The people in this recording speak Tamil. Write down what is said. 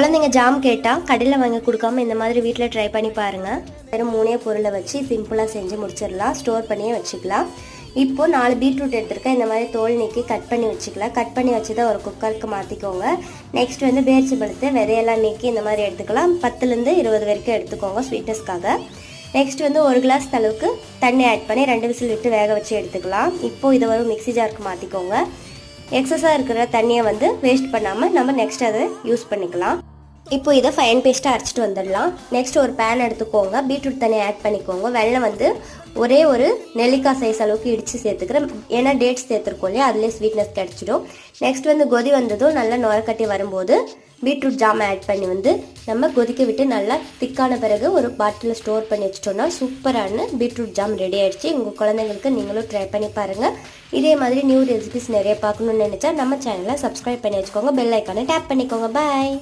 குழந்தைங்க ஜாம் கேட்டால் கடையில் வாங்கி கொடுக்காம இந்த மாதிரி வீட்டில் ட்ரை பண்ணி பாருங்கள். வெறும் 3 பொருளை வச்சு சிம்பிளாக செஞ்சு முடிச்சிடலாம். ஸ்டோர் பண்ணியே வச்சுக்கலாம். இப்போது 4 பீட்ரூட் எடுத்துருக்கேன். இந்த மாதிரி தோல் நீக்கி கட் பண்ணி வச்சுக்கலாம். கட் பண்ணி வச்சதை ஒரு குக்கருக்கு மாற்றிக்கோங்க. நெக்ஸ்ட் வந்து பேரிச்சம்பழத்தை விதையெல்லாம் நீக்கி இந்த மாதிரி எடுத்துக்கலாம். 10லேருந்து 20 வரைக்கும் எடுத்துக்கோங்க ஸ்வீட்னஸ்க்காக. நெக்ஸ்ட் வந்து 1 கிளாஸ் அளவுக்கு தண்ணி ஆட் பண்ணி 2 விசில் விட்டு வேக வச்சு எடுத்துக்கலாம். இப்போது இதை ஒரு மிக்ஸி ஜாருக்கு மாற்றிக்கோங்க. எக்ஸஸாக இருக்கிற தண்ணியை வந்து வேஸ்ட் பண்ணாமல் நம்ம நெக்ஸ்ட் அதை யூஸ் பண்ணிக்கலாம். இப்போ இதை ஃபைன் பேஸ்ட்டாக அரைச்சிட்டு வந்துடலாம். நெக்ஸ்ட் ஒரு பேன் எடுத்துக்கோங்க. பீட்ரூட் தண்ணி ஆட் பண்ணிக்கோங்க. வெல்லம் வந்து ஒரே ஒரு நெல்லிக்காய் சைஸ் அளவுக்கு இடித்து சேர்த்துக்கிறேன். ஏன்னா டேட்ஸ் சேர்த்துருக்கோம் இல்லையா, அதுலேயே ஸ்வீட்னஸ் கிடச்சிடும். நெக்ஸ்ட் வந்து கொதி வந்ததும் நல்லா நுரக்கட்டி வரும்போது பீட்ரூட் ஜாம் ஆட் பண்ணி வந்து நம்ம கொதிக்க விட்டு நல்லா திக்கான பிறகு ஒரு பாட்டிலில் ஸ்டோர் பண்ணி வச்சிட்டோம்னா சூப்பரான பீட்ரூட் ஜாம் ரெடி ஆகிடுச்சு. உங்கள் குழந்தைங்களுக்கு நீங்களும் ட்ரை பண்ணி பாருங்கள். இதே மாதிரி நியூ ரெசிபிஸ் நிறைய பார்க்கணுன்னு நினச்சா நம்ம சேனலை சப்ஸ்கிரைப் பண்ணி வச்சுக்கோங்க. பெல் ஐக்கானை டேப் பண்ணிக்கோங்க. பாய்.